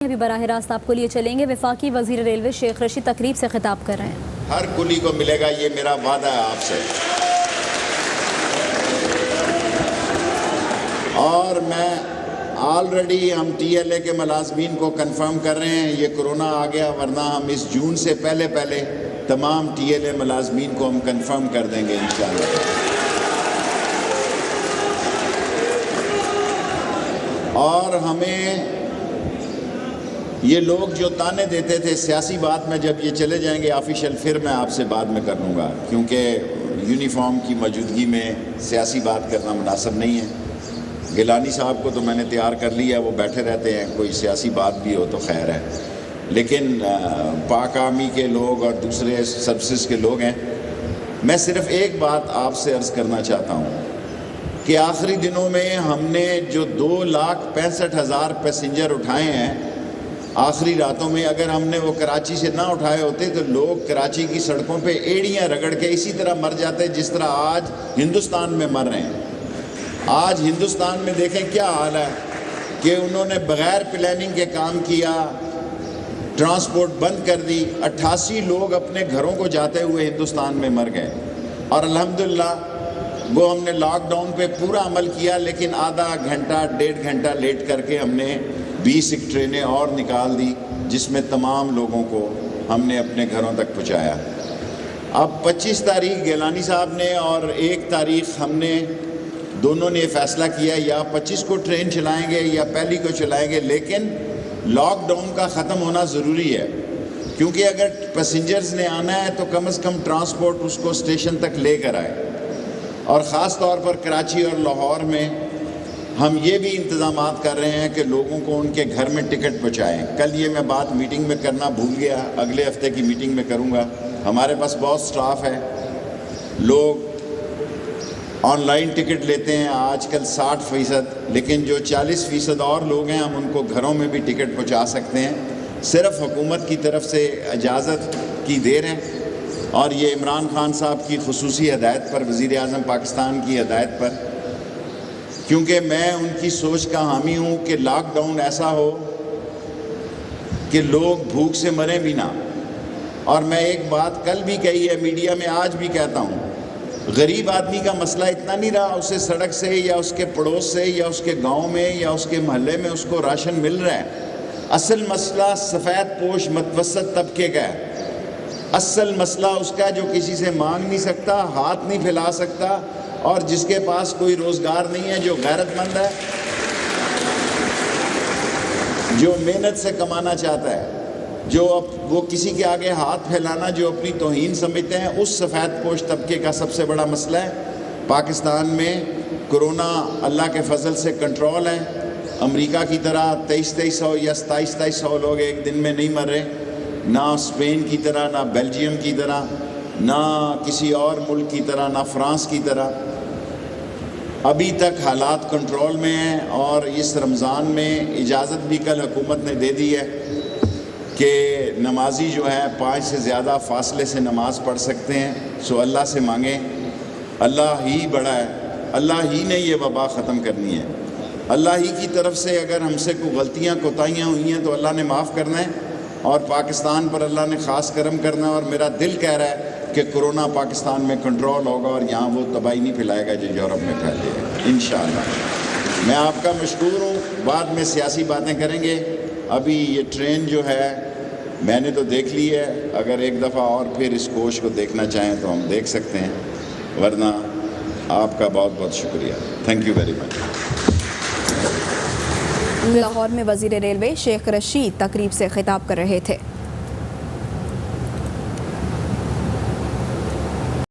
ابھی براہ راست آپ کو لیے چلیں گے۔ وفاقی وزیر ریلوے شیخ رشید تقریب سے خطاب کر رہے ہیں۔ ہر کلی کو ملے گا، یہ میرا وعدہ ہے آپ سے، اور میں آلریڈی ہم ٹی ایل اے کے ملازمین کو کنفرم کر رہے ہیں، یہ کرونا آ گیا، ورنہ ہم اس جون سے پہلے تمام ٹی ایل اے ملازمین کو ہم کنفرم کر دیں گے انشاءاللہ۔ اور ہمیں یہ لوگ جو تانے دیتے تھے سیاسی بات میں، جب یہ چلے جائیں گے آفیشیل، پھر میں آپ سے بعد میں کر لوں گا، کیونکہ یونیفارم کی موجودگی میں سیاسی بات کرنا مناسب نہیں ہے۔ گیلانی صاحب کو تو میں نے تیار کر لیا، وہ بیٹھے رہتے ہیں، کوئی سیاسی بات بھی ہو تو خیر ہے، لیکن پاک آرمی کے لوگ اور دوسرے سروسز کے لوگ ہیں۔ میں صرف ایک بات آپ سے عرض کرنا چاہتا ہوں کہ آخری دنوں میں ہم نے جو 2,65,000 پیسنجر اٹھائے ہیں آخری راتوں میں، اگر ہم نے وہ کراچی سے نہ اٹھائے ہوتے تو لوگ کراچی کی سڑکوں پہ ایڑیاں رگڑ کے اسی طرح مر جاتے جس طرح آج ہندوستان میں مر رہے ہیں۔ آج ہندوستان میں دیکھیں کیا حال ہے کہ انہوں نے بغیر پلاننگ کے کام کیا، ٹرانسپورٹ بند کر دی، 88 لوگ اپنے گھروں کو جاتے ہوئے ہندوستان میں مر گئے، اور الحمدللہ وہ ہم نے لاک ڈاؤن پہ پورا عمل کیا، لیکن آدھا گھنٹہ 1.5 گھنٹہ لیٹ کر کے ہم نے 20 ٹرینیں اور نکال دی، جس میں تمام لوگوں کو ہم نے اپنے گھروں تک پہنچایا۔ اب 25 تاریخ گیلانی صاحب نے اور 1 تاریخ ہم نے دونوں نے فیصلہ کیا، یا 25 کو ٹرین چلائیں گے یا پہلی کو چلائیں گے، لیکن لاک ڈاؤن کا ختم ہونا ضروری ہے، کیونکہ اگر پیسنجرز نے آنا ہے تو کم از کم ٹرانسپورٹ اس کو اسٹیشن تک لے کر آئے، اور خاص طور پر کراچی اور لاہور میں ہم یہ بھی انتظامات کر رہے ہیں کہ لوگوں کو ان کے گھر میں ٹکٹ پہنچائیں۔ کل یہ میں بات میٹنگ میں کرنا بھول گیا، اگلے ہفتے کی میٹنگ میں کروں گا۔ ہمارے پاس بہت سٹاف ہے، لوگ آن لائن ٹکٹ لیتے ہیں آج کل 60%، لیکن جو 40% اور لوگ ہیں ہم ان کو گھروں میں بھی ٹکٹ پہنچا سکتے ہیں، صرف حکومت کی طرف سے اجازت کی دیر ہے، اور یہ عمران خان صاحب کی خصوصی ہدایت پر، وزیر اعظم پاکستان کی ہدایت پر، کیونکہ میں ان کی سوچ کا حامی ہوں کہ لاک ڈاؤن ایسا ہو کہ لوگ بھوک سے مریں بھی نہ۔ اور میں ایک بات کل بھی کہی ہے میڈیا میں، آج بھی کہتا ہوں، غریب آدمی کا مسئلہ اتنا نہیں رہا اسے سڑک سے یا اس کے پڑوس سے یا اس کے گاؤں میں یا اس کے محلے میں اس کو راشن مل رہا ہے۔ اصل مسئلہ سفید پوش متوسط طبقے کا ہے، اصل مسئلہ اس کا جو کسی سے مانگ نہیں سکتا، ہاتھ نہیں پھیلا سکتا، اور جس کے پاس کوئی روزگار نہیں ہے، جو غیرت مند ہے، جو محنت سے کمانا چاہتا ہے، جو وہ کسی کے آگے ہاتھ پھیلانا جو اپنی توہین سمجھتے ہیں، اس سفید پوش طبقے کا سب سے بڑا مسئلہ ہے۔ پاکستان میں کرونا اللہ کے فضل سے کنٹرول ہے، امریکہ کی طرح 2300 یا 2700 لوگ ایک دن میں نہیں مر رہے، نہ اسپین کی طرح، نہ بیلجیم کی طرح، نہ کسی اور ملک کی طرح، نہ فرانس کی طرح۔ ابھی تک حالات کنٹرول میں ہیں، اور اس رمضان میں اجازت بھی کل حکومت نے دے دی ہے کہ نمازی جو ہے 5 سے زیادہ فاصلے سے نماز پڑھ سکتے ہیں۔ سو اللہ سے مانگیں، اللہ ہی بڑا ہے، اللہ ہی نے یہ وبا ختم کرنی ہے، اللہ ہی کی طرف سے اگر ہم سے کوئی غلطیاں کوتاہیاں ہوئی ہیں تو اللہ نے معاف کرنا ہے، اور پاکستان پر اللہ نے خاص کرم کرنا ہے، اور میرا دل کہہ رہا ہے کہ کرونا پاکستان میں کنٹرول ہوگا، اور یہاں وہ تباہی نہیں پھیلائے گا جو یورپ میں پھیلے ہے انشاءاللہ۔ میں آپ کا مشکور ہوں، بعد میں سیاسی باتیں کریں گے۔ ابھی یہ ٹرین جو ہے میں نے تو دیکھ لی ہے، اگر ایک دفعہ اور پھر اس کوش کو دیکھنا چاہیں تو ہم دیکھ سکتے ہیں، ورنہ آپ کا بہت بہت شکریہ، thank you very much. Lahore میں وزیر ریلوے شیخ رشید تقریب سے خطاب کر رہے تھے۔